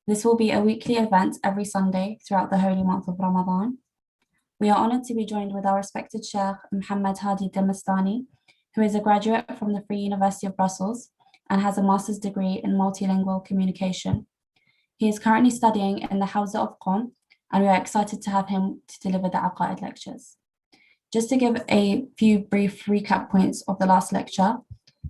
This will be a weekly event every Sunday throughout the holy month of Ramadan. We are honored to be joined with our respected Sheikh Mohamed Hadi Al-Demistani, who is a graduate from the Free University of Brussels and has a master's degree in multilingual communication. He is currently studying in the Hawza of Qom, and we are excited to have him to deliver the Aqaid lectures. Just to give a few brief recap points of the last lecture,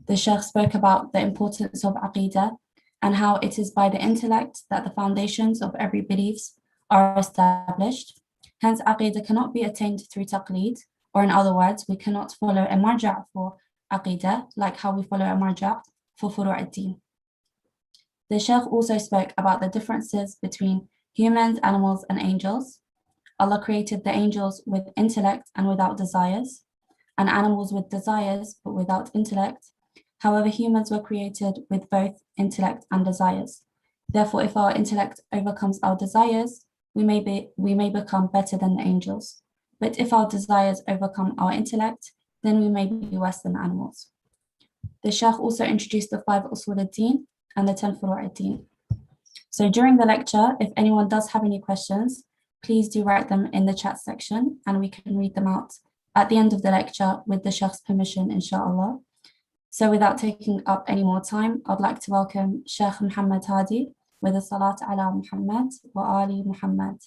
the Sheikh spoke about the importance of aqidah and how it is by the intellect that the foundations of every beliefs are established. Hence, aqidah cannot be attained through taqleed, or in other words, we cannot follow a marja' for aqidah like how we follow a marja' for furu' ad-din. The Sheikh also spoke about the differences between humans, animals, and angels. Allah created the angels with intellect and without desires, and animals with desires but without intellect. However, humans were created with both intellect and desires. Therefore, if our intellect overcomes our desires, we may become better than the angels. But if our desires overcome our intellect, then we may be worse than animals. The Sheikh also introduced the 5 usul ad-din and the 10 furu' ad-din. So during the lecture, if anyone does have any questions, please do write them in the chat section and we can read them out at the end of the lecture with the Sheikh's permission, inshallah. So without taking up any more time, I'd like to welcome Sheikh Mohamed Hadi with a salat ala Muhammad wa ali Muhammad.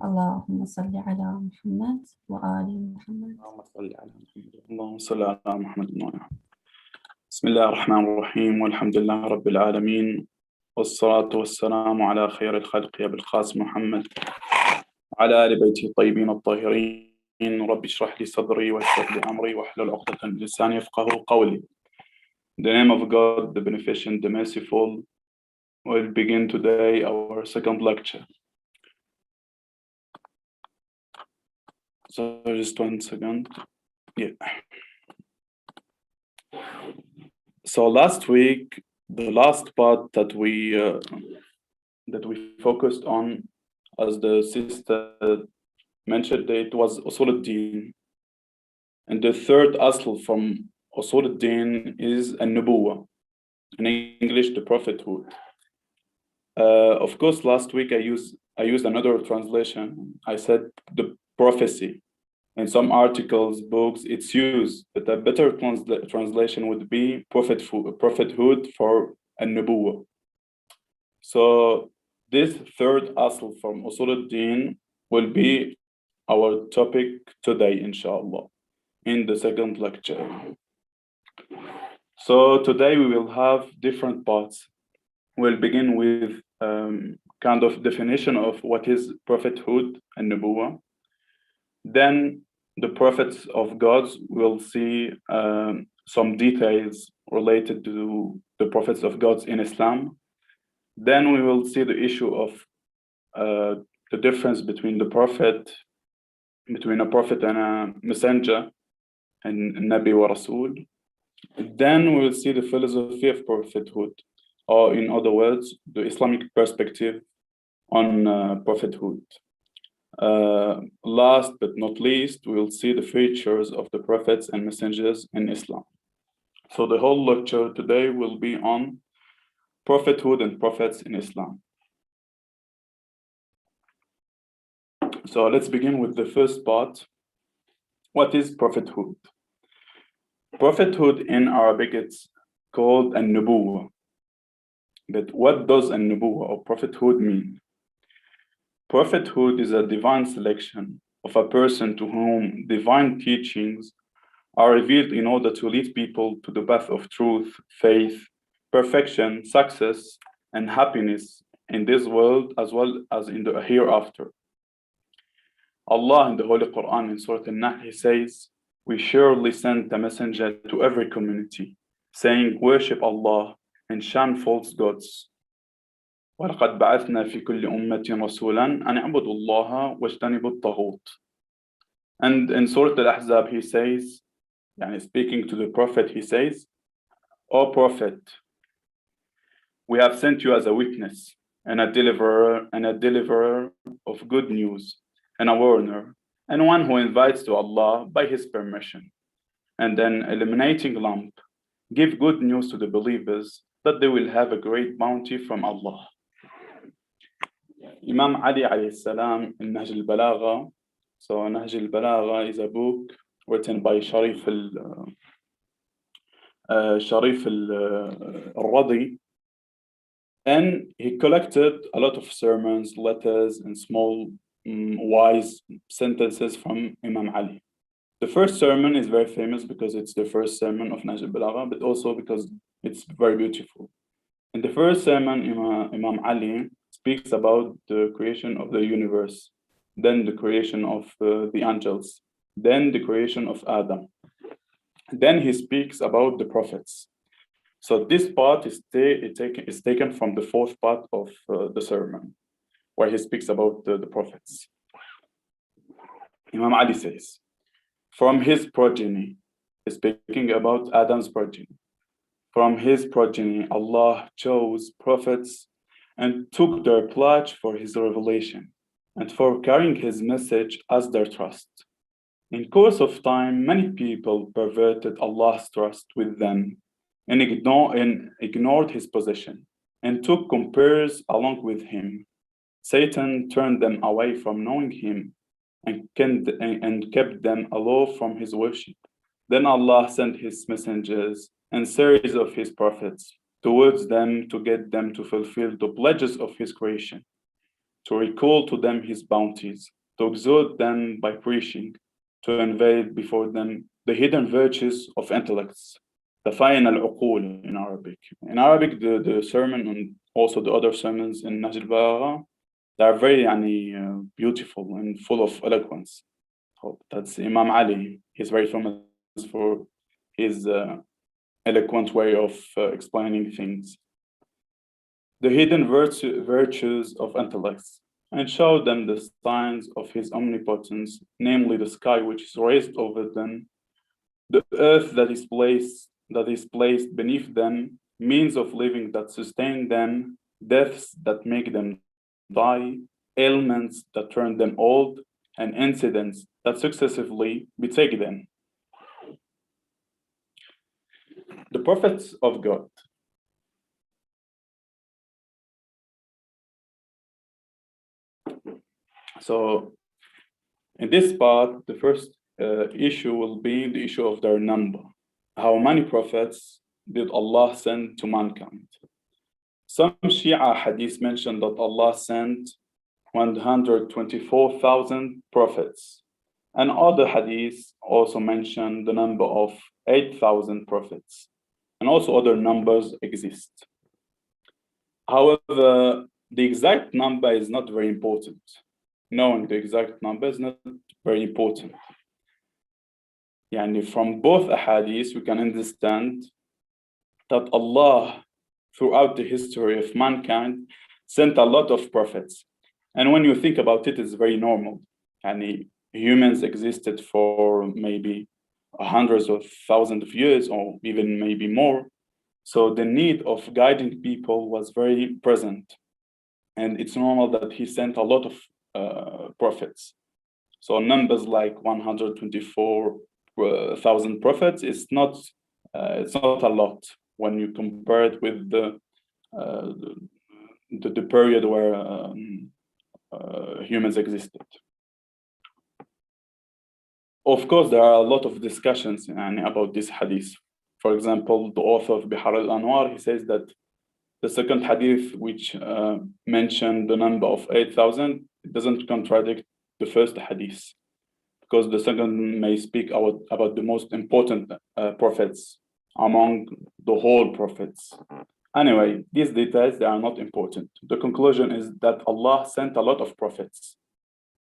Allahumma salli ala Muhammad wa ali Muhammad. اللهم صل على محمد. بسم الله الرحمن الرحيم والحمد لله رب العالمين والصلاة والسلام على خير الخلق أبي القاسم محمد على آل بيته الطيبين الطاهرين. رب اشرح لي صدري ويسر لي أمري واحلل عقدة من لساني يفقهوا قولي. In the name of God, the Beneficent, the Merciful, we'll begin today our second lecture. So just 1 second. Yeah. So last week, the last part that we focused on, as the sister mentioned, it was usul ad-din, and the third asl from usul ad-din is an-nubuwah, in English, the prophethood. Of course, last week I used another translation. I said the prophecy. In some articles, books, it's used, but a better translation would be prophethood for an-nubuwah. So this third asl from usul ad-din will be our topic today, inshallah, in the second lecture. So today we will have different parts. We'll begin with kind of definition of what is prophethood and nubuwah. Then the prophets of God will see some details related to the prophets of God in Islam. Then we will see the issue of the difference between a prophet and a messenger, and Nabi wa Rasul. Then we will see the philosophy of prophethood, or in other words, the Islamic perspective on prophethood. Last but not least, we will see the features of the prophets and messengers in Islam. So the whole lecture today will be on prophethood and prophets in Islam. So let's begin with the first part. What is prophethood? Prophethood in Arabic it's called an-nubuwah. But what does an-nubuwah or prophethood mean? Prophethood is a divine selection of a person to whom divine teachings are revealed in order to lead people to the path of truth, faith, perfection, success, and happiness in this world as well as in the hereafter. Allah in the Holy Quran in Surah An-Nahl, He says, "We surely sent a messenger to every community, saying, worship Allah and shun false gods. وَلَقَدْ بَعَثْنَا فِي كُلِّ أُمَّةٍ رَسُولًا أَنِ اعْبُدُوا اللَّهَ وَاجْتَنِبُوا الطَّاغُوتَ." And in Surah Al-Ahzab, He says, speaking to the Prophet, He says, "O Prophet, we have sent you as a witness and a deliverer of good news and a warner, and one who invites to Allah by His permission, and an illuminating lamp. Give good news to the believers that they will have a great bounty from Allah." Imam Ali alayhi salam in Nahj al-Balagha. So Nahj al-Balagha is a book written by Sharif al-Radi, and he collected a lot of sermons, letters, and small wise sentences from Imam Ali. The first sermon is very famous because it's the first sermon of Nahj al-Balagha, but also because it's very beautiful. In the first sermon, Imam Ali speaks about the creation of the universe, then the creation of the angels, then the creation of Adam. Then he speaks about the prophets. So this part is taken from the fourth part of the sermon, where he speaks about the prophets. Imam Ali says, from his progeny, speaking about Adam's progeny, from his progeny, Allah chose prophets and took their pledge for his revelation and for carrying his message as their trust. In course of time, many people perverted Allah's trust with them and ignored his position and took compeers along with him. Satan turned them away from knowing him and kept them aloof from his worship. Then Allah sent his messengers and series of his prophets towards them to get them to fulfill the pledges of his creation, to recall to them his bounties, to exhort them by preaching, to unveil before them the hidden virtues of intellects, the final uqul in Arabic. In Arabic, the sermon and also the other sermons in Nahj al-Balagha, they are very beautiful and full of eloquence. So that's Imam Ali. He's very famous for his eloquent way of explaining things. The hidden virtues of intellects, and showed them the signs of his omnipotence, namely the sky which is raised over them, the earth that is placed beneath them, means of living that sustain them, deaths that make them die, ailments that turn them old, and incidents that successively betake them. The prophets of God. So in this part, the first issue will be the issue of their number. How many prophets did Allah send to mankind? Some Shia hadith mention that Allah sent 124,000 prophets, and other hadiths also mention the number of 8,000 prophets, and also other numbers exist. However, the exact number is not very important. Knowing the exact number is not very important. Yani from both ahadith, we can understand that Allah, throughout the history of mankind, sent a lot of prophets. And when you think about it, it's very normal. Yani humans existed for maybe hundreds of thousands of years, or even maybe more. So the need of guiding people was very present. And it's normal that he sent a lot of prophets. So numbers like 124,000 prophets is not it's not a lot when you compare it with the period where humans existed. Of course, there are a lot of discussions about this hadith. For example, the author of Bihar al-Anwar, he says that the second hadith, which mentioned the number of 8,000, it doesn't contradict the first hadith, because the second may speak about the most important prophets among the whole prophets. Anyway, these details, they are not important. The conclusion is that Allah sent a lot of prophets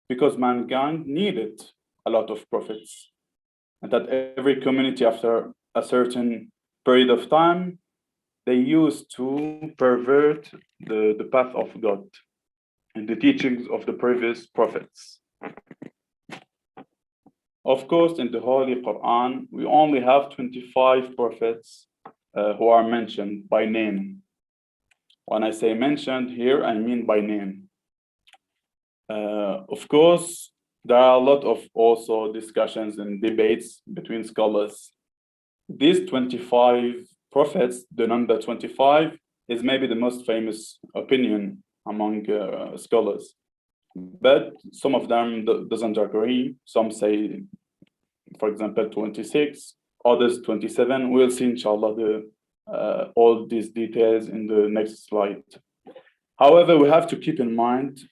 because mankind needed a lot of prophets, and that every community after a certain period of time, they used to pervert the path of God and the teachings of the previous prophets. Of course, in the Holy Quran, we only have 25 prophets who are mentioned by name. When I say mentioned here, I mean by name. Of course, there are a lot of also discussions and debates between scholars. These 25 prophets, the number 25, is maybe the most famous opinion among scholars. But some of them doesn't agree. Some say, for example, 26, others 27. We'll see, inshallah, all these details in the next slide. However, we have to keep in mind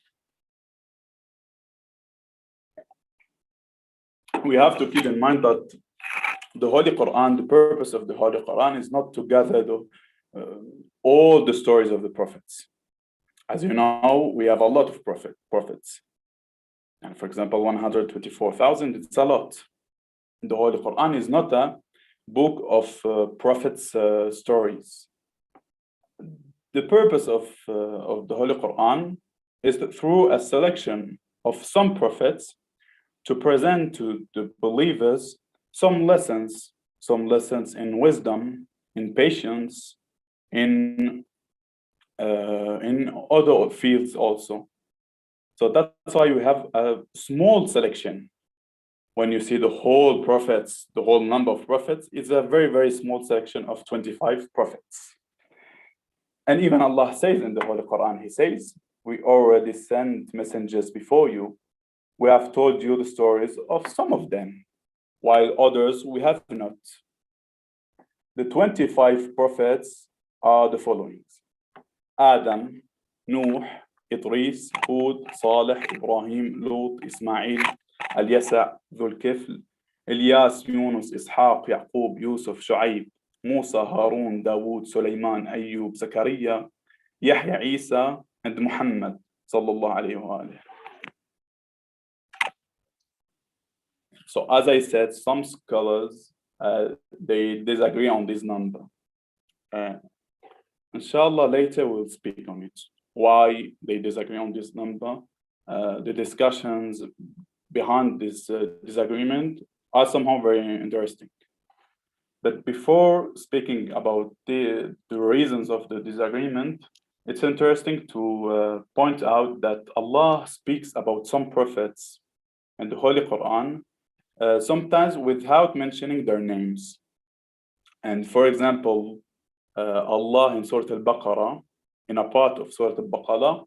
that the Holy Quran, the purpose of the Holy Quran is not to gather all the stories of the prophets. As you know, we have a lot of prophets. And for example, 124,000, it's a lot. The Holy Quran is not a book of prophets' stories. The purpose of the Holy Quran is that through a selection of some prophets to present to the believers some lessons in wisdom, in patience, in other fields also. So that's why we have a small selection. When you see the whole prophets, the whole number of prophets, it's a very, very small selection of 25 prophets. And even Allah says in the Holy Quran, He says, we already sent messengers before you. We have told you the stories of some of them, while others we have not. The 25 prophets are the following: Adam, Nuh, Idris, Hud, Salih, Ibrahim, Lut, Ismail, Al-Yasa, Dhul-Kifl, Ilyas, Yunus, Ishaq, Yaqub, Yusuf, Shu'aib, Musa, Harun, Dawood, Sulaiman, Ayyub, Zakaria, Yahya, Isa, and Muhammad sallallahu alayhi wa alayhi. So as I said, some scholars, they disagree on this number. Inshallah, later we'll speak on it. Why they disagree on this number. The discussions behind this disagreement are somehow very interesting. But before speaking about the reasons of the disagreement, it's interesting to point out that Allah speaks about some prophets in the Holy Quran, sometimes without mentioning their names. And for example, Allah in Surah Al-Baqarah, in a part of Surah Al-Baqarah,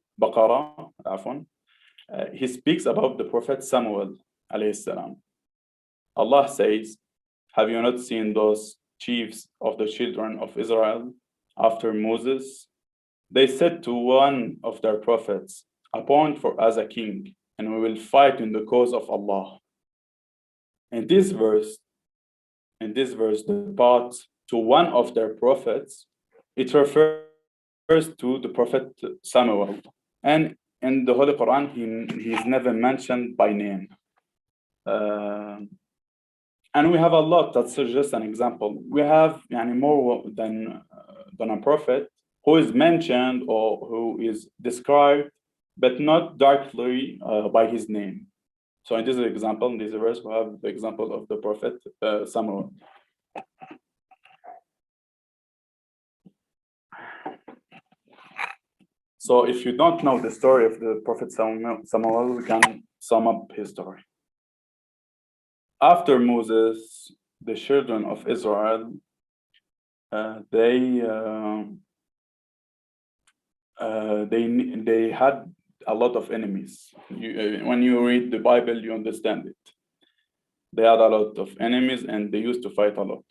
He speaks about the Prophet Samuel alayhi salam. Allah says, have you not seen those chiefs of the children of Israel after Moses? They said to one of their prophets, appoint for us a king, and we will fight in the cause of Allah. In this verse, the part to one of their prophets, it refers to the Prophet Samuel. And in the Holy Quran, he is never mentioned by name. And we have a lot. That's just an example. We have more than a prophet who is mentioned or who is described, but not directly by his name. So in this example, in this verse, we have the example of the Prophet Samuel. So if you don't know the story of the Prophet Samuel, we can sum up his story. After Moses, the children of Israel, they had a lot of enemies. When you read the Bible, you understand it. They had a lot of enemies, and they used to fight a lot.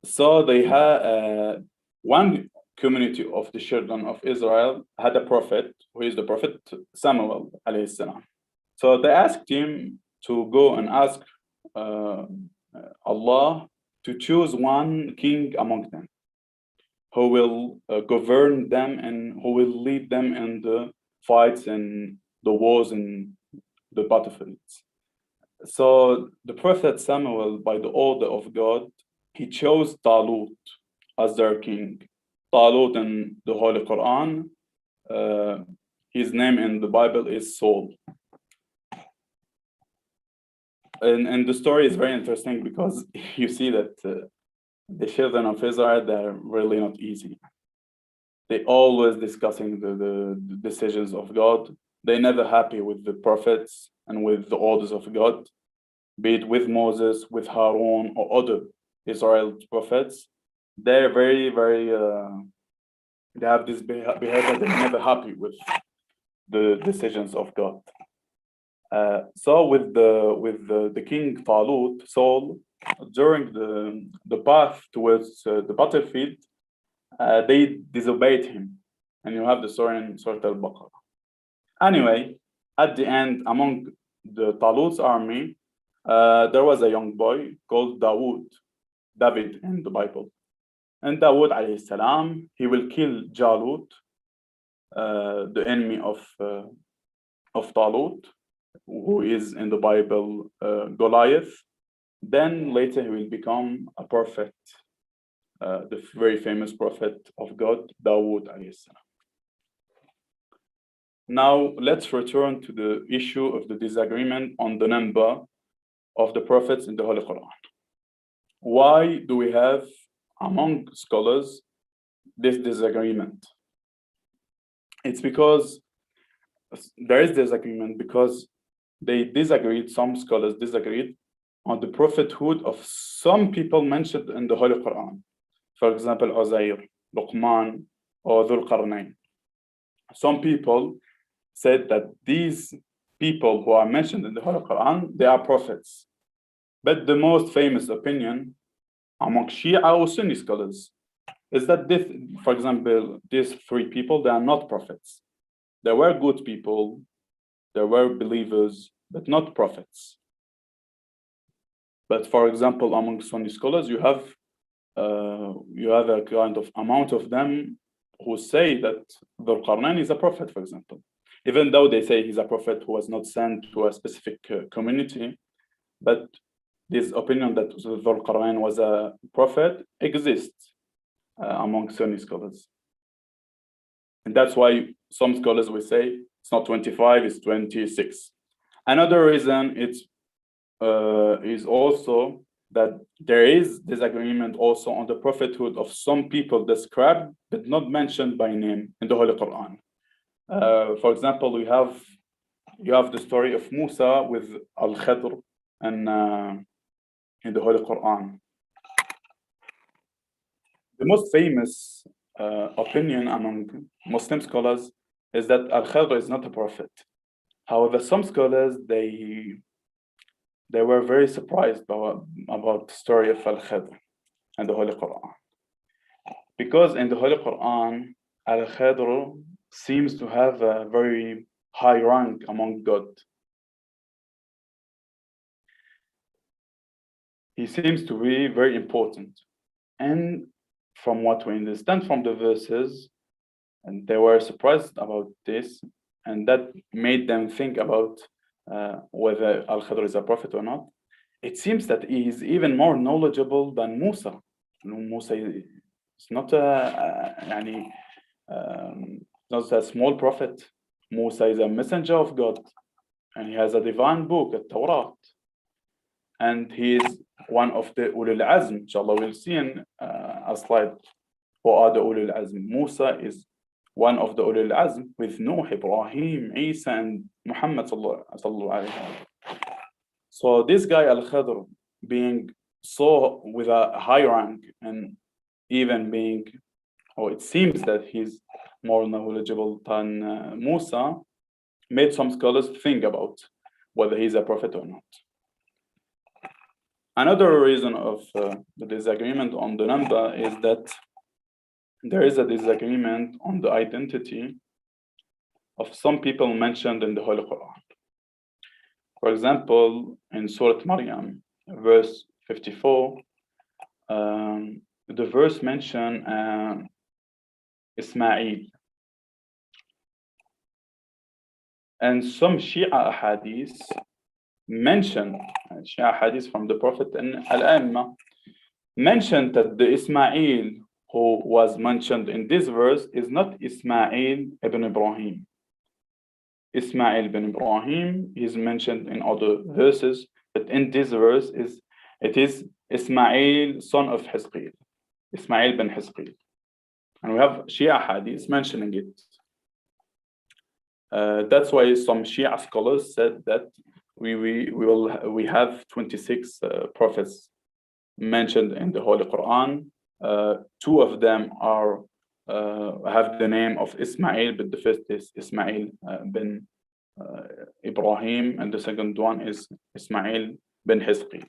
So they had one community of the children of Israel had a prophet, who is the Prophet Samuel alayhi salam. So they asked him to go and ask Allah to choose one king among them, who will govern them and who will lead them in the fights and the wars and the battlefields. So the Prophet Samuel, by the order of God, he chose Talut as their king. Talut in the Holy Quran, his name in the Bible is Saul. And the story is very interesting because you see that the children of Israel, they're really not easy. They always discussing the decisions of God. They're never happy with the prophets and with the orders of God, be it with Moses, with Harun, or other Israel prophets. They're very, very They have this behavior, they're never happy with the decisions of God. So with the king Talut, Saul, during the path towards the battlefield, they disobeyed him, and you have the story in Surah Al-Baqarah. Anyway, at the end, among the Talut's army, there was a young boy called David in the Bible. And Dawood alayhi salam, he will kill Jalut, the enemy of Talut, who is in the Bible Goliath. Then later he will become a prophet, the very famous prophet of God, Dawood alayhi salam. Now let's return to the issue of the disagreement on the number of the prophets in the Holy Quran. Why do we have among scholars this disagreement? It's because there is disagreement because some scholars disagreed on the prophethood of some people mentioned in the Holy Quran. For example, Uzair, Luqman, or Dhul Qarnayn. Some people said that these people who are mentioned in the Holy Quran, they are prophets. But the most famous opinion among Shia or Sunni scholars is that this, for example, these three people, they are not prophets. They were good people, they were believers, but not prophets. But for example, among Sunni scholars, you have a kind of amount of them who say that Dhul Qarnayn is a prophet, for example. Even though they say he's a prophet who was not sent to a specific community, but this opinion that Dhul Qarnayn was a prophet exists among Sunni scholars. And that's why some scholars will say it's not 25, it's 26. Another reason is also that there is disagreement also on the prophethood of some people described but not mentioned by name in the Holy Quran. For example, you have the story of Musa with Al-Khidr and in the Holy Quran. The most famous opinion among Muslim scholars is that Al-Khidr is not a prophet. However, some scholars they were very surprised about the story of Al-Khidr and the Holy Quran. Because in the Holy Quran, Al-Khidr seems to have a very high rank among God. He seems to be very important. And from what we understand from the verses, and they were surprised about this, and that made them think about whether Al-Khidr is a prophet or not. It seems that he is even more knowledgeable than Musa. Musa is not not a small prophet. Musa is a messenger of God, and he has a divine book, the Torah. And he is one of the Ulul Azm. Inshallah, we'll see in a slide who are the Ulul Azm. Musa is one of the Ulul Azm with Nuh, Ibrahim, Isa, and Muhammad sallallahu alaihi wasallam. So this guy Al-Khidr, being so with a high rank and even being, or it seems that he's more knowledgeable than Musa, made some scholars think about whether he's a prophet or not. Another reason of the disagreement on the number is that there is a disagreement on the identity of some people mentioned in the Holy Quran. For example, in Surah Maryam, verse 54, the verse mentions Ismail. And some Shia hadith mention, Shia hadith from the Prophet and Al-Amma, mentioned that the Ismail who was mentioned in this verse is not Ismail ibn Ibrahim. Ismail ibn Ibrahim is mentioned in other verses, but in this verse it is Ismail, son of Hizqil, Ismail bin Hizqil. And we have Shia hadith mentioning it. That's why some Shia scholars said that we have 26 prophets mentioned in the Holy Quran. Two of them are have the name of Ismail, but the first is Ismail bin Ibrahim, and the second one is Ismail bin Hizqil.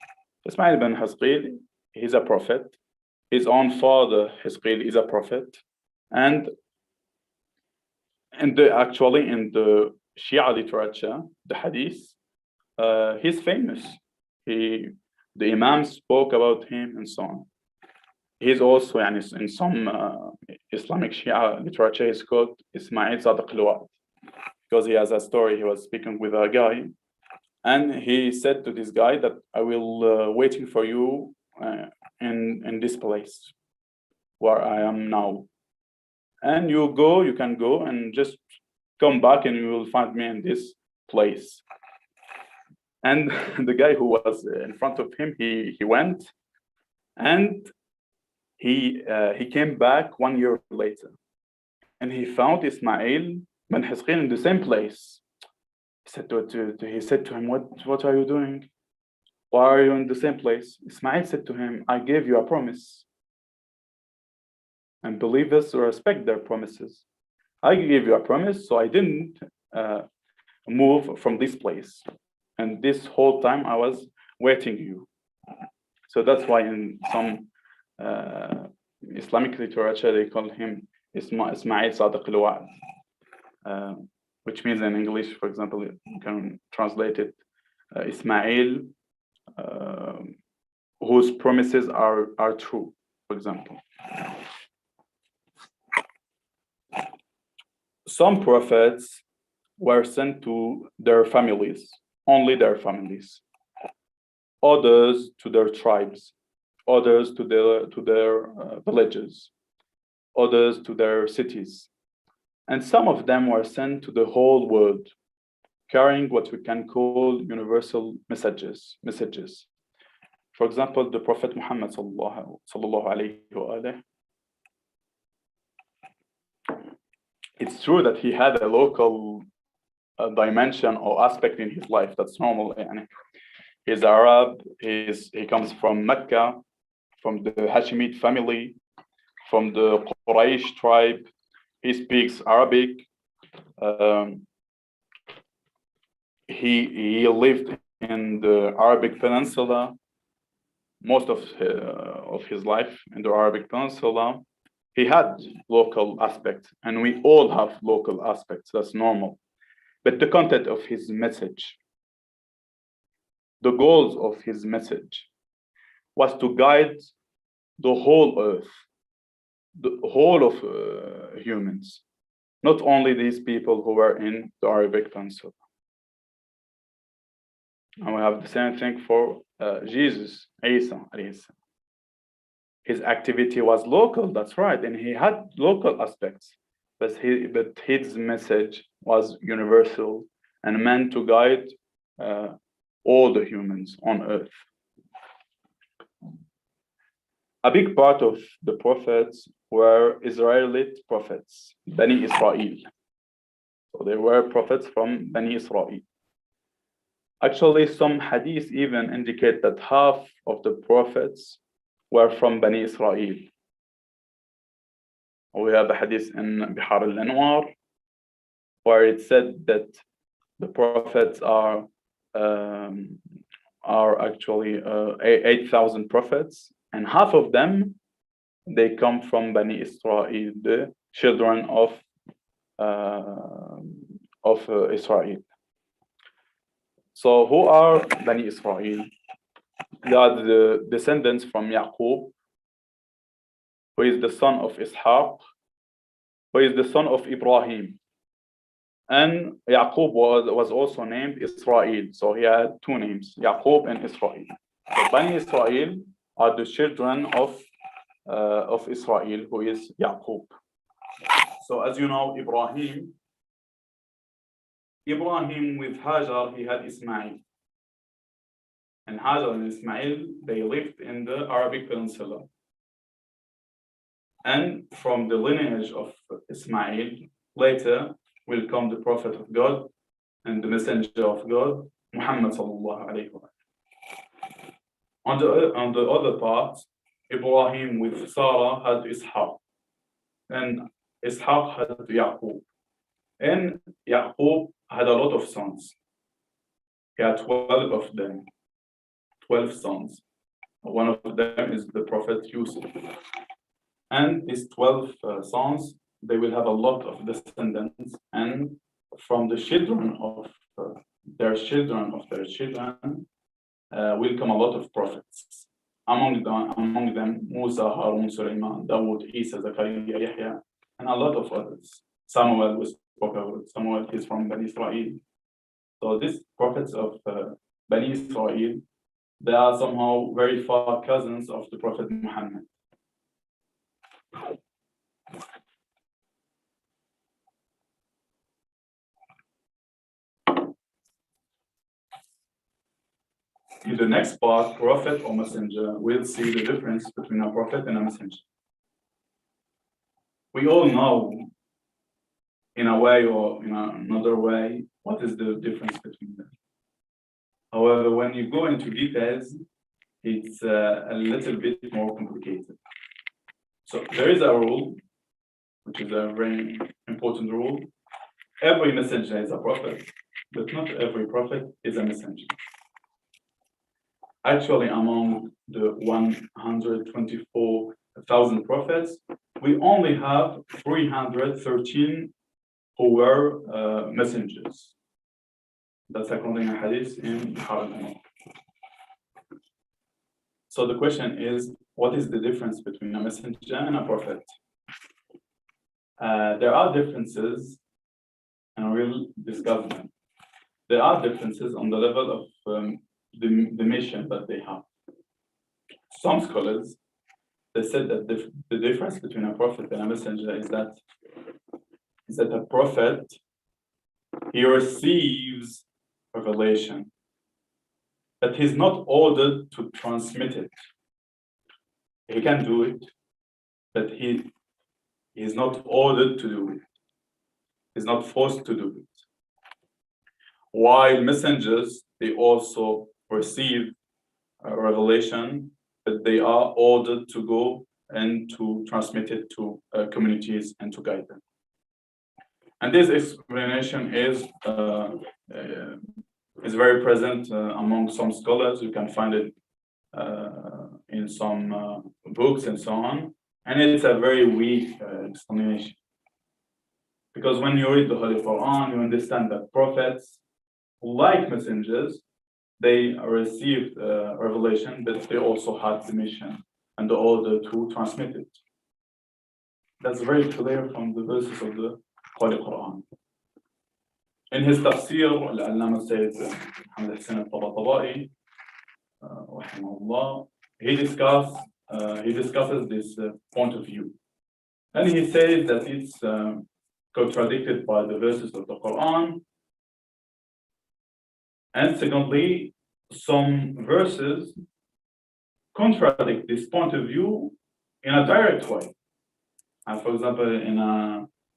Ismail bin Hizqil, he's a prophet. His own father, Hizqil, is a prophet. And actually in the Shia literature, the hadith, he's famous. The Imam spoke about him and so on. He's also, in some Islamic Shia literature, he's called Ismail Sadiq al-Wa'd, because he has a story. He was speaking with a guy, and he said to this guy that I will waiting for you in this place where I am now. And you can go and just come back and you will find me in this place. And the guy who was in front of him, he went, and he came back 1 year later, and he found Ismail bin Hizqil in the same place. He said to him, what are you doing? Why are you in the same place? Ismail said to him, I gave you a promise, and believers respect their promises. I gave you a promise, so I didn't move from this place. And this whole time I was waiting you. So that's why in some Islamic literature, they call him Ismail Sadiq al-Wa'd, which means in English, for example, you can translate it, Ismail, whose promises are true, for example. Some prophets were sent to their families, only their families. Others to their tribes, others to their villages, others to their cities. And some of them were sent to the whole world, carrying what we can call universal messages. For example, the Prophet Muhammad sallallahu alayhi wa alayhi. It's true that he had a local dimension or aspect in his life. That's normal. He's Arab. He comes from Mecca, from the Hashemite family, from the Quraysh tribe. He speaks Arabic. He lived in the Arabic Peninsula most of his life in the Arabic Peninsula. He had local aspects, and we all have local aspects. That's normal. But the content of his message, the goals of his message, was to guide the whole earth, the whole of humans, not only these people who were in the Arabic Peninsula. And we have the same thing for Jesus, Isa. His activity was local, that's right, and he had local aspects, but his message was universal and meant to guide all the humans on earth. A big part of the prophets were Israelite prophets, Bani Israel. So they were prophets from Bani Israel. Actually, some hadiths even indicate that half of the prophets were from Bani Israel. We have a hadith in Bihar al-Anwar where it said that the prophets are actually 8,000 prophets, and half of them, they come from Bani Israel, the children of Israel. So who are Bani Israel? They are the descendants from Yaqub, who is the son of Ishaq, who is the son of Ibrahim. And Yaqub was also named Israel, so he had two names, Yaqub and Israel. So Bani Israel are the children of Israel, who is Yaqub. So as you know, Ibrahim with Hajar, he had Ismail. And Hajar and Ismail, they lived in the Arabic Peninsula. And from the lineage of Ismail, later will come the Prophet of God and the Messenger of God, Muhammad sallallahu alayhi wa sallam. On the other part, Ibrahim with Sarah had Ishaq. and Ishaq had Yaqub. And Yaqub had a lot of sons. He had 12 of them, 12 sons. One of them is the Prophet Yusuf. And these 12 sons, they will have a lot of descendants, and from the children of their children will come a lot of prophets. Among them, Musa, Harun, Sulaiman, Dawood, Isa, Zakaria, Yahya, and a lot of others. Samuel was spoke about. Samuel is from Bani Israel. So these prophets of Bani Israel, they are somehow very far cousins of the Prophet Muhammad. In the next part, prophet or messenger, we'll see the difference between a prophet and a messenger. We all know, in a way or in another way, what is the difference between them. However, when you go into details, it's a little bit more complicated. So there is a rule, which is a very important rule. Every messenger is a prophet, but not every prophet is a messenger. Actually, among the 124,000 prophets, we only have 313 who were messengers. That's according to hadith in Bukhari. So the question is, what is the difference between a messenger and a prophet? There are differences, and we'll discuss them. There are differences on the level of the mission that they have. Some scholars, they said that the difference between a prophet and a messenger is that a prophet, he receives revelation, but he's not ordered to transmit it. He can do it, but he is not ordered to do it. He's not forced to do it. While messengers, they also receive revelation, but they are ordered to go and to transmit it to communities and to guide them. And this explanation is very present among some scholars. You can find it in some books and so on. And it's a very weak explanation. Because when you read the Holy Quran, you understand that prophets, like messengers, they received revelation, but they also had the mission and the order to transmit it. That's very clear from the verses of the Holy Quran. In his tafsir, Al-Allama Sayyid Muhammad Hassan al-Tabatabai, rahimahullah, he discusses this point of view. And he says that it's contradicted by the verses of the Quran. And secondly, some verses contradict this point of view in a direct way. And for example,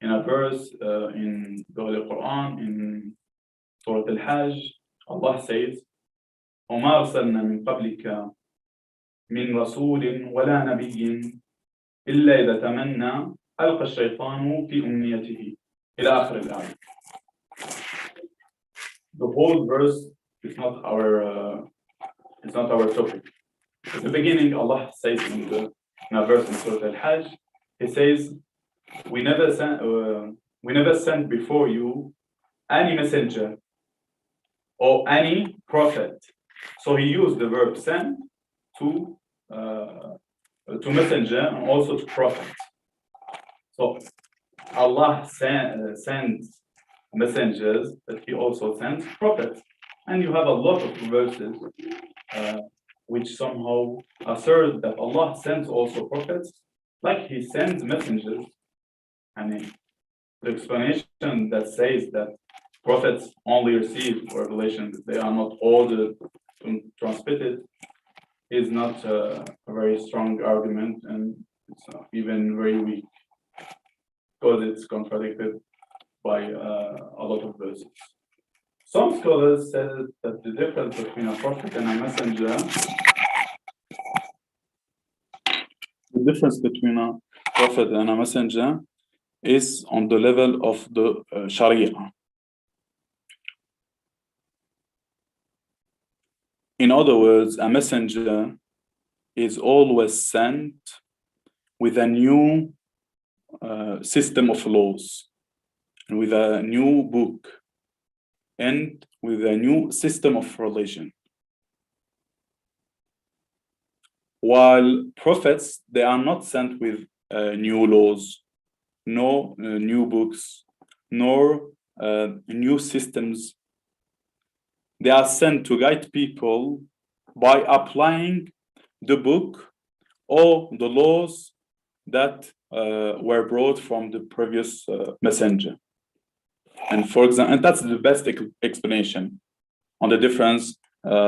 in a verse in the Holy Quran, in Surah Al-Hajj, Allah says, وَمَا أَرْسَلْنَا مِن قَبْلِكَ مِن رَسُولٍ وَلَا نَبِيٍّ إِلَّا إِذَا تَمَنَّى أَلْقَى الشَّيْطَانُ فِي أُمْنِيَّتِهِ إِلَى آخِرِ الْآيَةِ. The whole verse is not our topic. At the beginning, Allah says in a verse in Surah Al-Hajj, He says, "We never sent before you any messenger or any prophet." So He used the verb "send" to messenger and also to prophet. So Allah sends messengers, but He also sends prophets. And you have a lot of verses which somehow assert that Allah sends also prophets, like He sends messengers. I mean, the explanation that says that prophets only receive revelation, they are not ordered to transmit it, is not a very strong argument, and it's even very weak, because it's contradicted by a lot of verses. Some scholars said that the difference between a prophet and a messenger, the difference between a prophet and a messenger is on the level of the Sharia. In other words, a messenger is always sent with a new system of laws, with a new book, and with a new system of religion. While prophets, they are not sent with new laws, no new books, nor new systems. They are sent to guide people by applying the book or the laws that were brought from the previous messenger. And for example, and that's the best explanation on the difference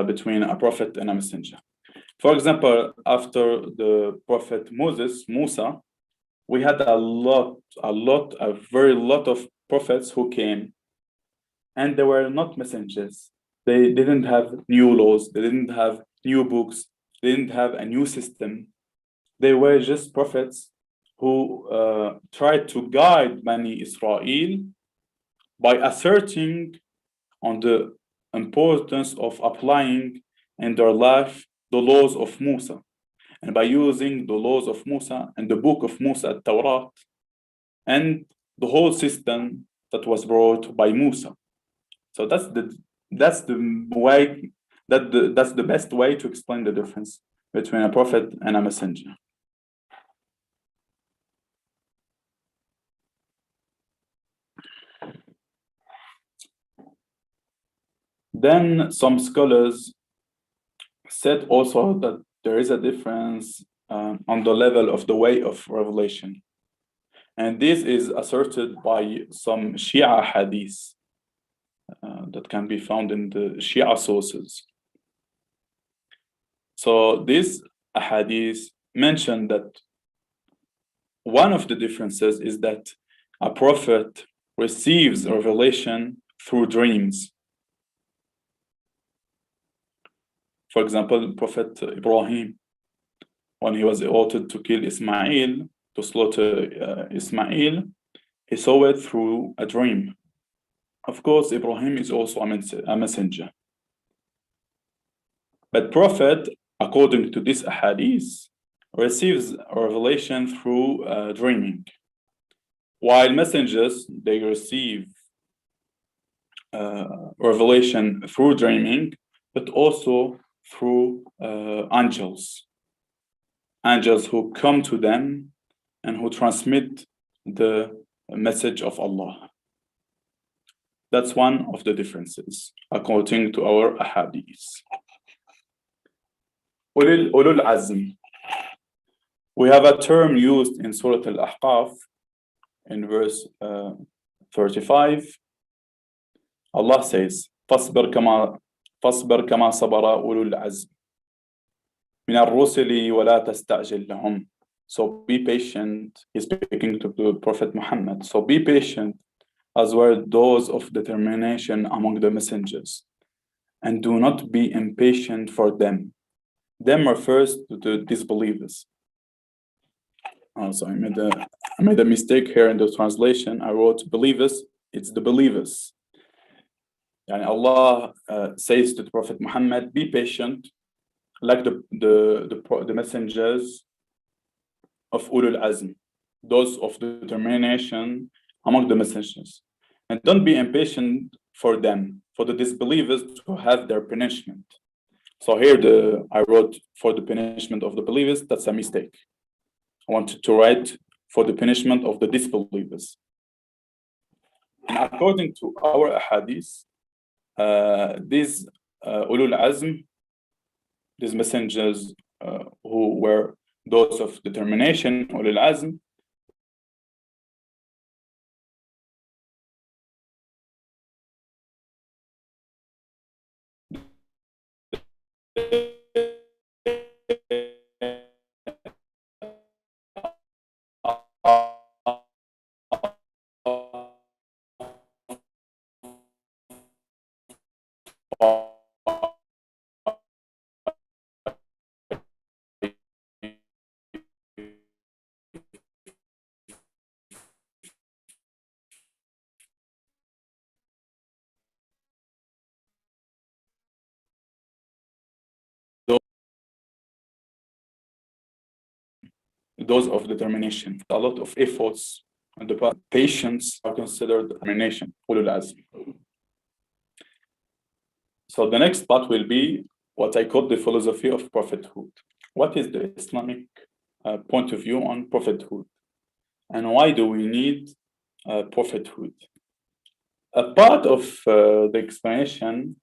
between a prophet and a messenger. For example, after the prophet Musa, we had a very lot of prophets who came, and they were not messengers. They didn't have new laws, they didn't have new books, they didn't have a new system. They were just prophets who tried to guide Bani Israel by asserting on the importance of applying in their life the laws of Musa, and by using the laws of Musa and the book of Musa, Torah, and the whole system that was brought by Musa. So that's the way that's the best way to explain the difference between a prophet and a messenger. Then some scholars said also that there is a difference on the level of the way of revelation. And this is asserted by some Shia hadith that can be found in the Shia sources. So this hadith mentioned that one of the differences is that a prophet receives revelation through dreams. For example, Prophet Ibrahim, when he was ordered to kill Ismail, to slaughter Ismail, he saw it through a dream. Of course, Ibrahim is also a messenger. But Prophet, according to this hadith, receives revelation through dreaming. While messengers, they receive revelation through dreaming, but also through angels who come to them and who transmit the message of Allah. That's one of the differences according to our ahadith. Ulul Azm. We have a term used in Surah Al-Ahqaf in verse 35. Allah says, فاصبر كما صبر أولو العزم من الرسل ولا تستعجل لهم. So be patient. He's speaking to the Prophet Muhammad. So be patient as were those of determination among the messengers, and do not be impatient for them. Them refers to the disbelievers. So I made a mistake here in the translation. I wrote believers. It's the believers. And Allah says to the Prophet Muhammad, be patient, like the messengers of Ulul Azm, those of determination among the messengers. And don't be impatient for them, for the disbelievers to have their punishment. So here I wrote for the punishment of the believers. That's a mistake. I wanted to write for the punishment of the disbelievers. And according to our hadith, these Ulul Azm, these messengers who were those of determination, Ulul Azm, those of determination. A lot of efforts and the patience are considered determination. Ulul azm. So the next part will be what I call the philosophy of prophethood. What is the Islamic point of view on prophethood? And why do we need prophethood? A part of the explanation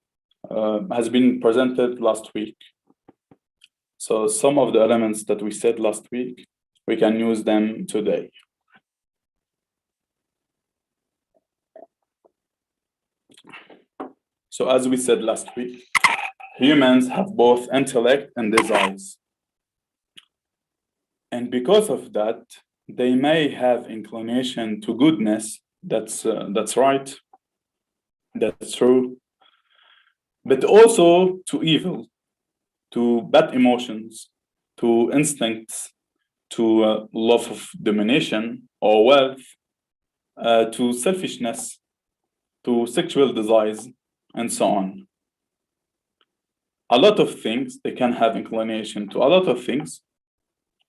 has been presented last week. So some of the elements that we said last week, we can use them today. So as we said last week, humans have both intellect and desires. And because of that, they may have inclination to goodness, that's right, that's true, but also to evil, to bad emotions, to instincts, to love of domination or wealth, to selfishness, to sexual desires, and so on. A lot of things, they can have inclination to a lot of things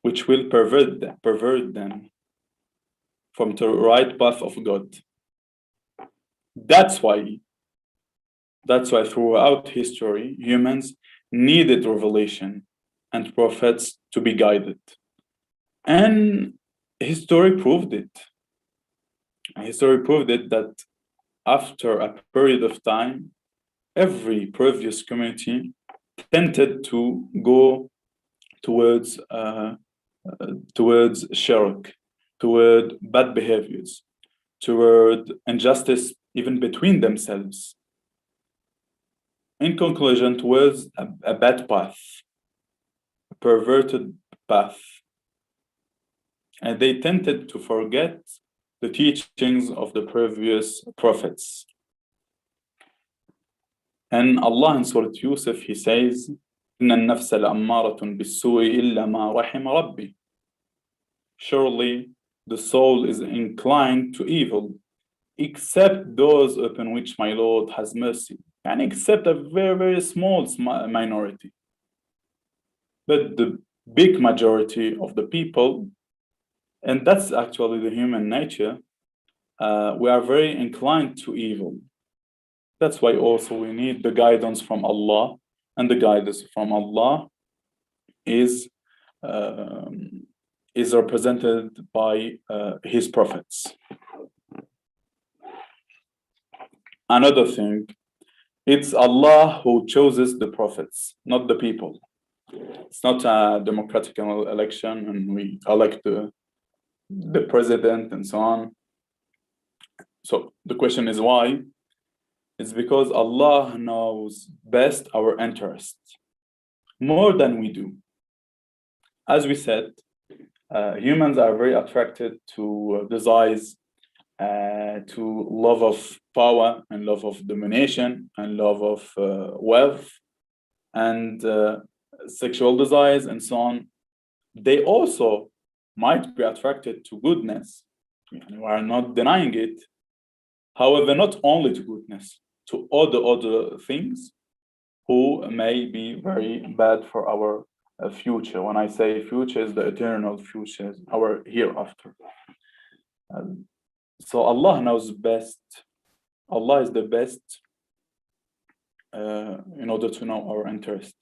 which will pervert them from the right path of God. That's why throughout history, humans needed revelation and prophets to be guided. And history proved it. History proved it that after a period of time, every previous community tended to go towards shirk, toward bad behaviors, toward injustice even between themselves. In conclusion, towards a bad path, a perverted path. And they tended to forget the teachings of the previous prophets. And Allah in Surah Yusuf, He says, إِنَّ النَّفْسَ لَأَمَّارَةٌ بِالسُّوءِ إِلَّا مَا رَحِمَ رَبِّي. Surely the soul is inclined to evil, except those upon which my Lord has mercy, and except a very, very small minority. But the big majority of the people, and that's actually the human nature, we are very inclined to evil. That's why also we need the guidance from Allah, and the guidance from Allah is represented by His prophets. Another thing, it's Allah who chooses the prophets, not the people. It's not a democratic election and we elect the president and so on. So the question is why? It's because Allah knows best our interests, more than we do. As we said, humans are very attracted to desires, to love of power and love of domination and love of wealth and sexual desires and so on. They also might be attracted to goodness. We are not denying it. However, not only to goodness, to all the other things who may be very bad for our future. When I say future, is the eternal future, our hereafter. So Allah knows best. Allah is the best in order to know our interest.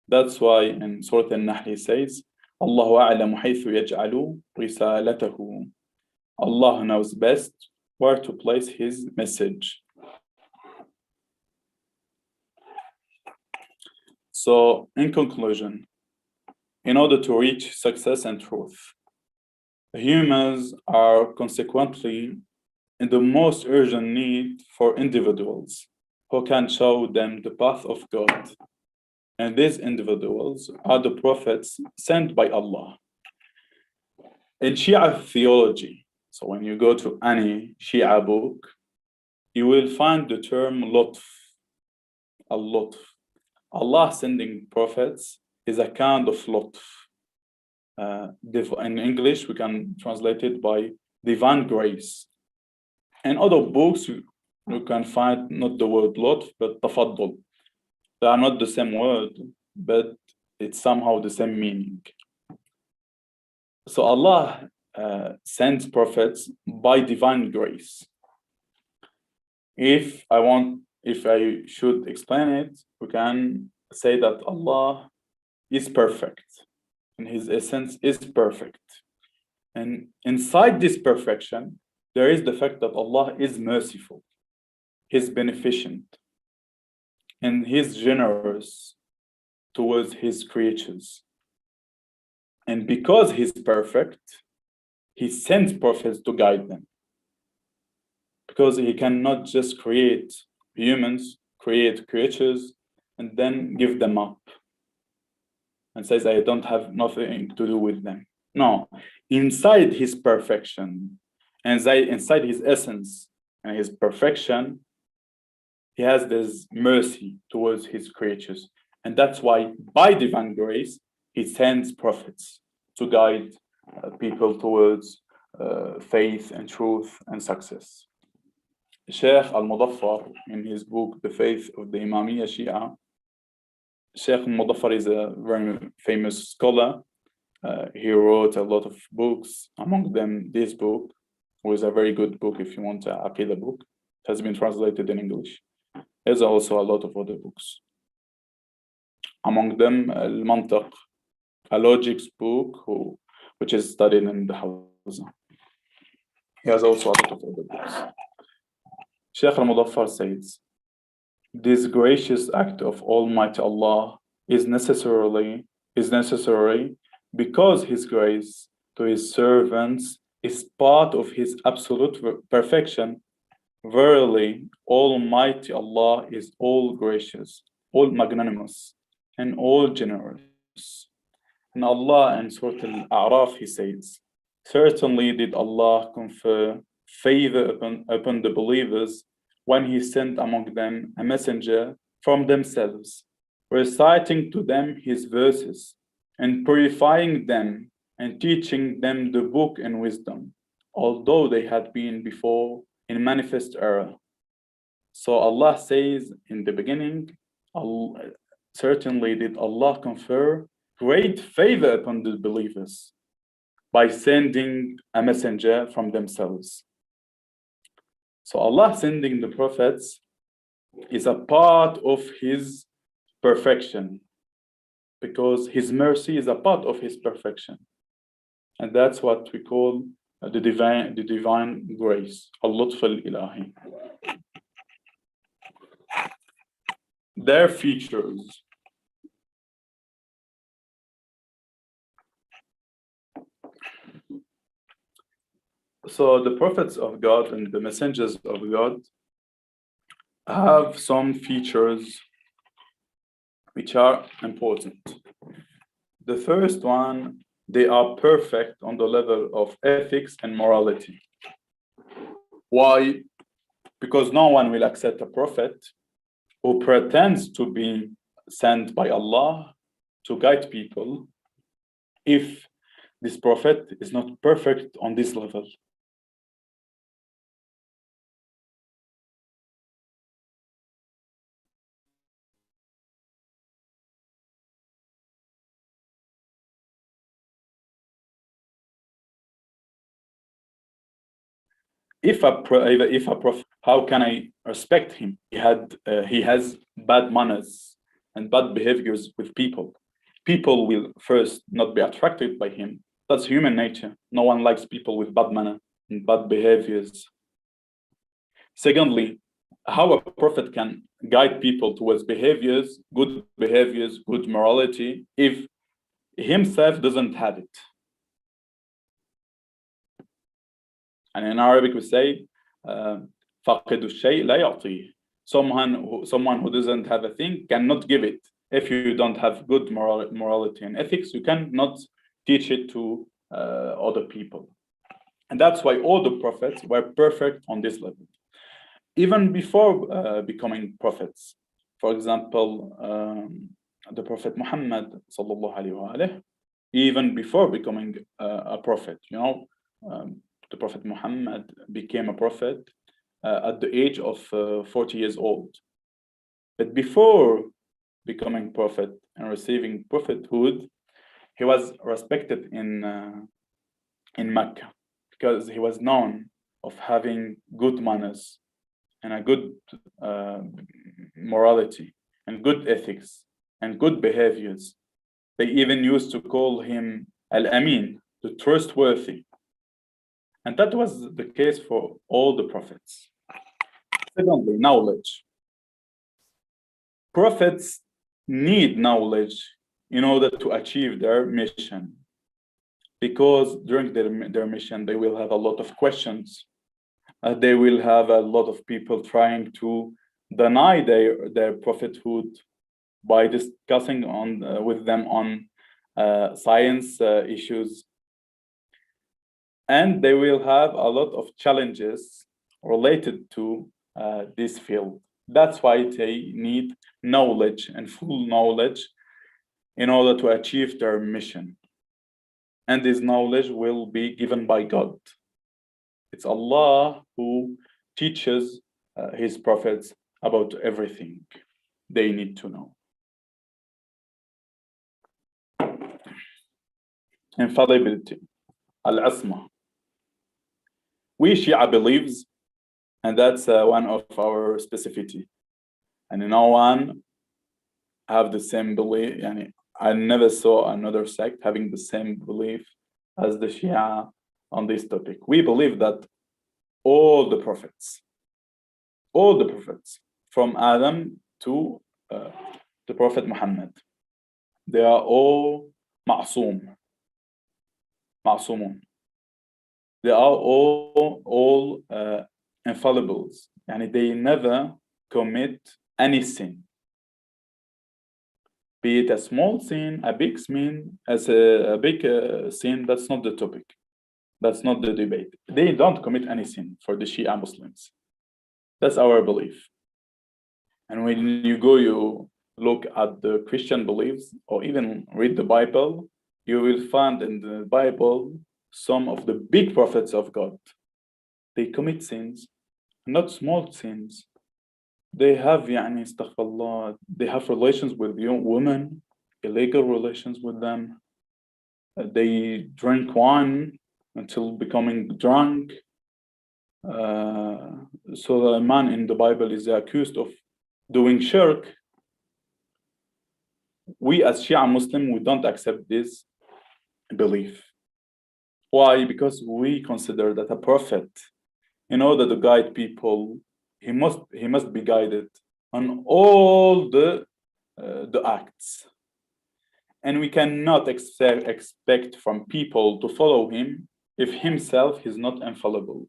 That's why in Surah Al-Nahl He says, Allahu a'lamu haythu yaj'alu risalatahu. Allah knows best where to place His message. So, in conclusion, in order to reach success and truth, humans are consequently in the most urgent need for individuals who can show them the path of God. And these individuals are the prophets sent by Allah. In Shia theology, so when you go to any Shia book, you will find the term lutf, al-lutf. Allah sending prophets is a kind of lutf. In English, we can translate it by divine grace. In other books, you can find not the word lutf, but tafaddul. They are not the same word, but it's somehow the same meaning. So Allah sends prophets by divine grace. If I should explain it, we can say that Allah is perfect and His essence is perfect. And inside this perfection, there is the fact that Allah is merciful, He's beneficent, and He's generous towards His creatures. And because He's perfect, He sends prophets to guide them. Because He cannot just create humans, create creatures, and then give them up and says, I don't have nothing to do with them. No, inside His perfection, and inside His essence and His perfection, He has this mercy towards His creatures. And that's why, by divine grace, He sends prophets to guide people towards faith and truth and success. Sheikh Al-Mudaffar, in his book, The Faith of the Imamiyya Shia, Sheikh Al-Mudaffar is a very famous scholar. He wrote a lot of books, among them this book, which is a very good book if you want an aqidah book. It has been translated in English. There's also a lot of other books. Among them, Al-Mantiq, a logics book, which is studied in the Hawza. He has also a lot of other books. Sheikh Al-Mudaffar says, this gracious act of Almighty Allah is necessary because His grace to His servants is part of His absolute perfection. Verily, Almighty Allah is all gracious, all magnanimous, and all generous. And Allah in Surah Al-A'raf, He says, certainly did Allah confer favor upon the believers when He sent among them a messenger from themselves, reciting to them His verses, and purifying them and teaching them the book and wisdom, although they had been before in manifest error. So Allah says in the beginning, certainly did Allah confer great favor upon the believers by sending a messenger from themselves. So Allah sending the prophets is a part of His perfection, because His mercy is a part of His perfection. And that's what we call the divine grace, al-Lutf al-Ilahi. Their features. So the prophets of God and the messengers of God have some features which are important. The first one, they are perfect on the level of ethics and morality. Why? Because no one will accept a prophet who pretends to be sent by Allah to guide people if this prophet is not perfect on this level. If a prophet, how can I respect him? He has bad manners and bad behaviors with people. People will first not be attracted by him. That's human nature. No one likes people with bad manner and bad behaviors. Secondly, how a prophet can guide people towards behaviors, good morality, if himself doesn't have it. And in Arabic we say, فَقِدُ الشَّيْء لَا يَعْطِيهِ. Someone who doesn't have a thing cannot give it. If you don't have good morality and ethics, you cannot teach it to other people. And that's why all the prophets were perfect on this level. Even before becoming prophets. For example, the Prophet Muhammad sallallahu alaihi wasallam, even before becoming a prophet, the Prophet Muhammad became a prophet at the age of 40 years old. But before becoming prophet and receiving prophethood, he was respected in in Mecca, because he was known of having good manners and a good morality and good ethics and good behaviors. They even used to call him Al-Amin, the trustworthy. And that was the case for all the prophets. Secondly, knowledge. Prophets need knowledge in order to achieve their mission, because during their mission, they will have a lot of questions. They will have a lot of people trying to deny their prophethood by discussing with them on science issues. And they will have a lot of challenges related to this field. That's why they need knowledge and full knowledge in order to achieve their mission. And this knowledge will be given by God. It's Allah who teaches his prophets about everything they need to know. Infallibility, al-asma. We Shia believes, and that's one of our specificity. And no one have the same belief. I never saw another sect having the same belief as the Shia on this topic. We believe that all the prophets from Adam to the Prophet Muhammad, they are all ma'soom. They are all infallibles. And they never commit any sin. Be it a small sin, a big sin, sin, that's not the topic. That's not the debate. They don't commit any sin for the Shia Muslims. That's our belief. And when you look at the Christian beliefs, or even read the Bible, you will find in the Bible some of the big prophets of God. They commit sins, not small sins. They have, astaghfirullah, they have relations with young women, illegal relations with them. They drink wine until becoming drunk. So a man in the Bible is accused of doing shirk. We as Shia Muslim, we don't accept this belief. Why? Because we consider that a prophet, in order to guide people, he must be guided on all the acts. And we cannot expect from people to follow him if himself is not infallible.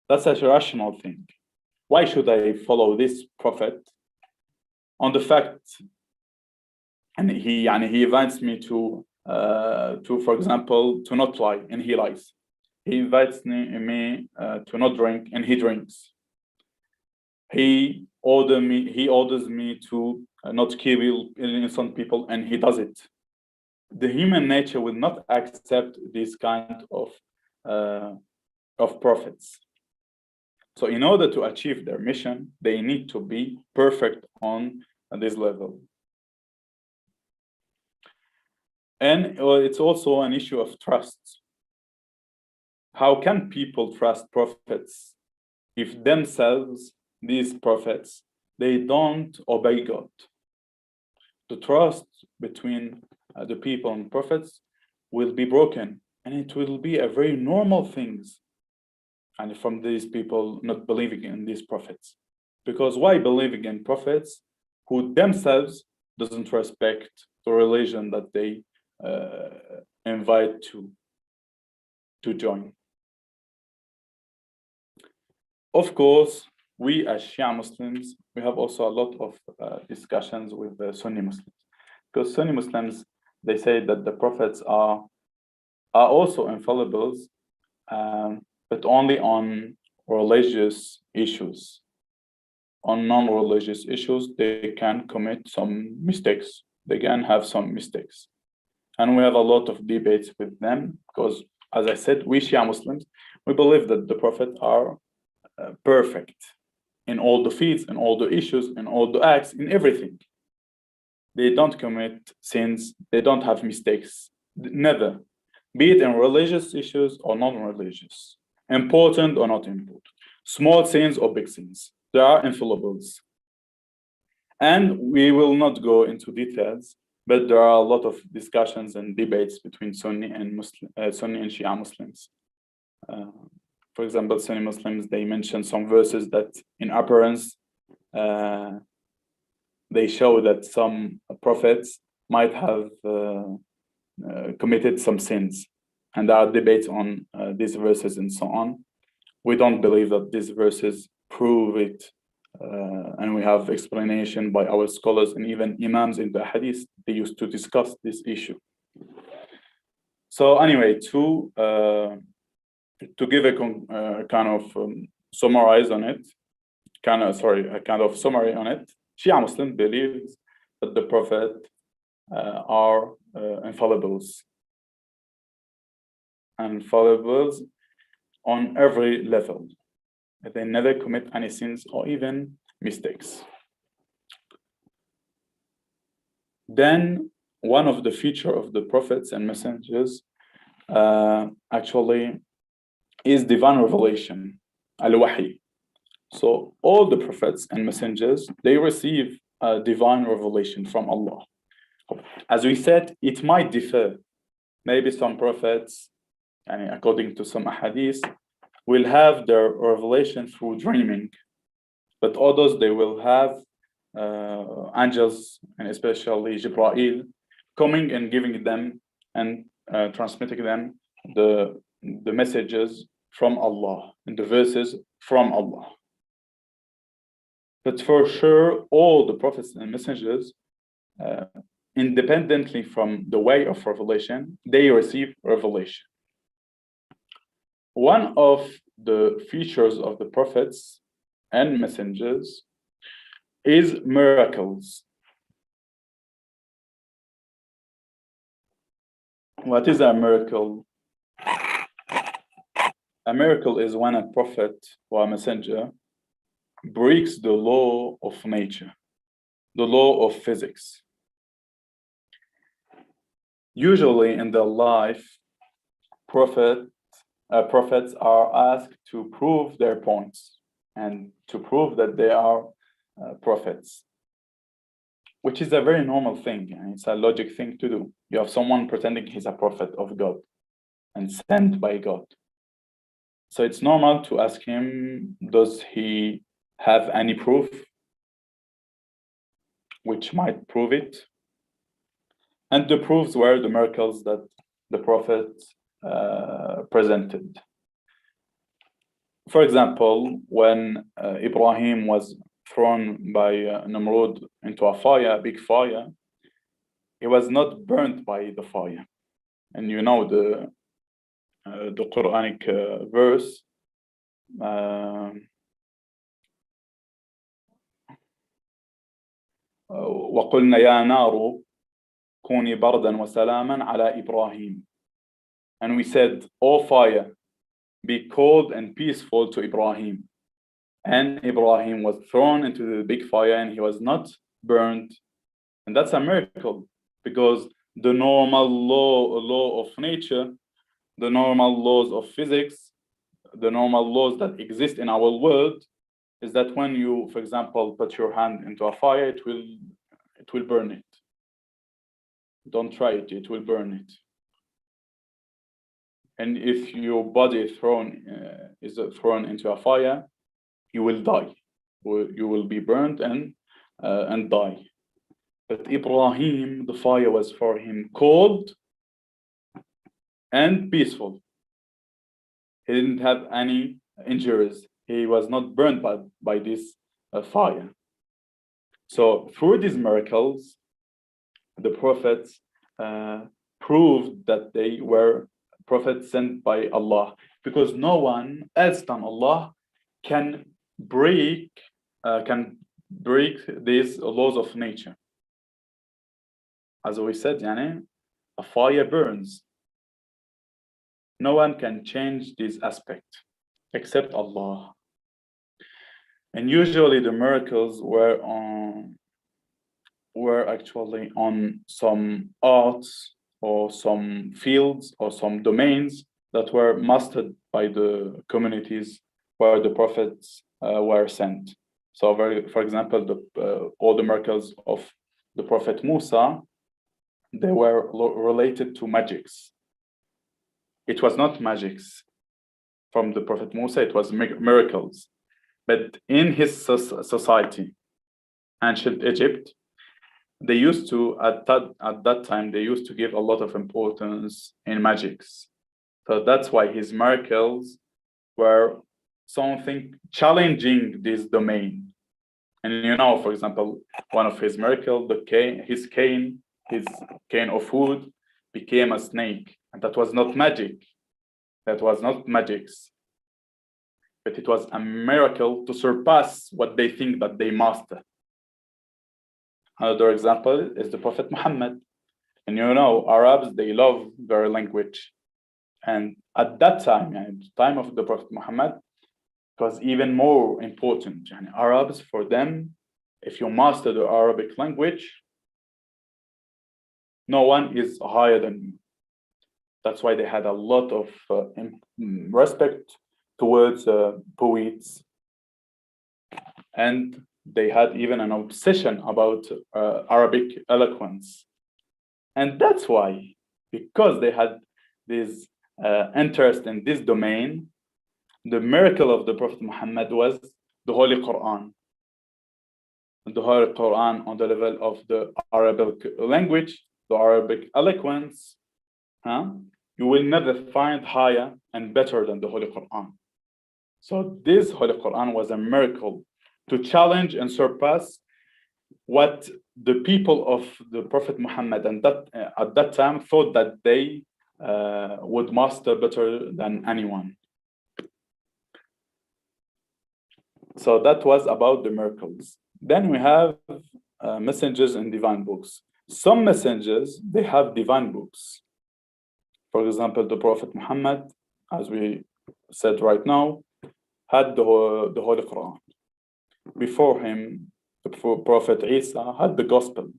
That's a rational thing. Why should I follow this prophet on the fact, and he invites me to for example, to not lie, and he lies. He invites me to not drink, and he drinks. He orders me to not kill innocent people, and he does it. The human nature will not accept this kind of prophets. So in order to achieve their mission, they need to be perfect on this level. And it's also an issue of trust. How can people trust prophets if themselves, these prophets, they don't obey God? The trust between the people and prophets will be broken, and it will be a very normal thing. And from these people not believing in these prophets. Because why believing in prophets who themselves doesn't respect the religion that they invite to join? Of course, we as Shia Muslims, we have also a lot of discussions with the Sunni Muslims. Because Sunni Muslims, they say that the prophets are also infallibles, but only on religious issues. On non-religious issues, they can commit some mistakes. They can have some mistakes. And we have a lot of debates with them because, as I said, we Shia Muslims, we believe that the prophets are perfect in all the feats, in all the issues, in all the acts, in everything. They don't commit sins. They don't have mistakes. Never. be it in religious issues or non-religious, important or not important, small sins or big sins. There are infallibles. And we will not go into details, but there are a lot of discussions and debates between Sunni and Shia Muslims. For example, Sunni Muslims, they mention some verses that in appearance, they show that some prophets might have committed some sins. And there are debates on these verses and so on. We don't believe that these verses prove it. And we have explanation by our scholars and even imams in the hadith. They used to discuss this issue. So anyway, to give a kind of summarize on it, a kind of summary on it, Shia Muslim believes that the Prophet are infallibles on every level. They never commit any sins or even mistakes. Then one of the features of the prophets and messengers actually is divine revelation, al-wahi. So all the prophets and messengers, they receive divine revelation from Allah. As we said, it might differ. Maybe some prophets, and according to some hadith, will have their revelation through dreaming, but others, they will have angels, and especially Jibreel, coming and giving them and transmitting them the messages from Allah and the verses from Allah. But for sure, all the prophets and messengers, independently from the way of revelation, they receive revelation. One of the features of the prophets and messengers is miracles. What is a miracle? A miracle is when a prophet or a messenger breaks the law of nature, the law of physics. Usually in their life, prophets are asked to prove their points and to prove that they are prophets, which is a very normal thing, and it's a logic thing to do. You have someone pretending he's a prophet of God and sent by God. So it's normal to ask him, does he have any proof which might prove it? And the proofs were the miracles that the prophet presented. For example, when Ibrahim was thrown by Namrud into a fire, a big fire, he was not burnt by the fire. And you know the Quranic verse, وَقُلْنَا يَا نَارُ كُونِي بَرْدًا وَسَلَامًا عَلَى إِبْرَاهِيمَ. And we said, O fire, be cold and peaceful to Ibrahim. And Ibrahim was thrown into the big fire and he was not burned. And that's a miracle, because the normal law of nature, the normal laws of physics, the normal laws that exist in our world is that when you, for example, put your hand into a fire, it will burn it. Don't try it, it will burn it. And if your body is thrown into a fire, you will die. You will be burned and die. But Ibrahim, the fire was for him cold and peaceful. He didn't have any injuries. He was not burned by this fire. So through these miracles, the prophets proved that they were prophets sent by Allah, because no one else than Allah can break these laws of nature. As we said, a fire burns. No one can change this aspect except Allah. And usually the miracles were actually on some arts or some fields or some domains that were mastered by the communities where the prophets were sent. So, for example, all the miracles of the Prophet Musa, they were related to magics. It was not magics from the Prophet Musa, it was miracles. But in his society, ancient Egypt, they used to, at that time, they used to give a lot of importance in magics. So that's why his miracles were something challenging this domain. And you know, for example, one of his miracles, his cane of wood became a snake. And that was not magic. That was not magics. But it was a miracle to surpass what they think that they master. Another example is the Prophet Muhammad. And you know, Arabs, they love their language. And at that time, at the time of the Prophet Muhammad, it was even more important. And Arabs, for them, if you master the Arabic language, no one is higher than you. That's why they had a lot of respect towards poets. And they had even an obsession about Arabic eloquence. And that's why, because they had this interest in this domain, the miracle of the Prophet Muhammad was the Holy Quran. The Holy Quran on the level of the Arabic language, the Arabic eloquence, you will never find higher and better than the Holy Quran. So this Holy Quran was a miracle to challenge and surpass what the people of the Prophet Muhammad and at that time thought that they would master better than anyone. So that was about the miracles. Then we have messengers and divine books. Some messengers, they have divine books. For example, the Prophet Muhammad, as we said right now, had the Holy Quran. Before him, the Prophet Isa had the Gospel.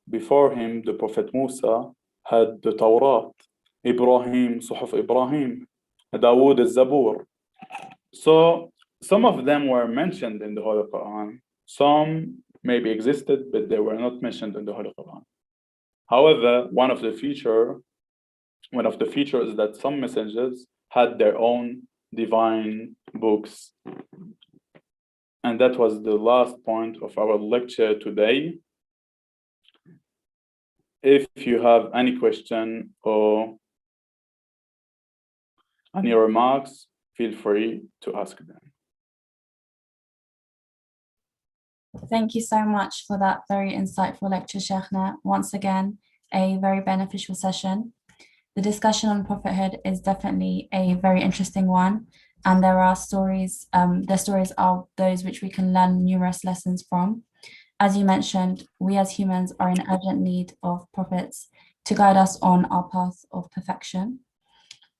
Before him, the Prophet Musa had the Torah. Ibrahim, Suhuf Ibrahim, Dawood al-Zabur. So some of them were mentioned in the Holy Quran. Some maybe existed, but they were not mentioned in the Holy Quran. However, one of the features is that some messengers had their own divine books. And that was the last point of our lecture today. If you have any question or any remarks, feel free to ask them. Thank you so much for that very insightful lecture, Sheikhna. Once again, a very beneficial session. The discussion on prophethood is definitely a very interesting one, and there are stories, the stories are those which we can learn numerous lessons from. As you mentioned, we as humans are in urgent need of prophets to guide us on our path of perfection.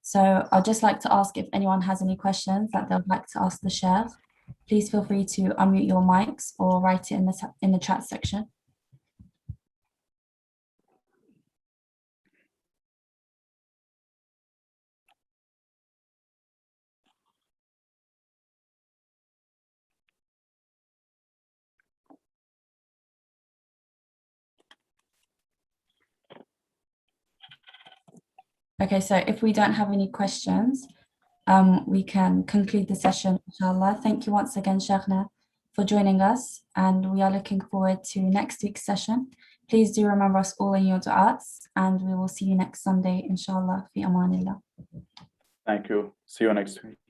So I'd just like to ask if anyone has any questions that they'd like to ask the Sheikh. Please feel free to unmute your mics or write it in the chat section. Okay, so if we don't have any questions, we can conclude the session, inshallah. Thank you once again, Sheikhna, for joining us, and we are looking forward to next week's session. Please do remember us all in your du'as, and we will see you next Sunday, inshallah, fi amanillah. Thank you. See you next week.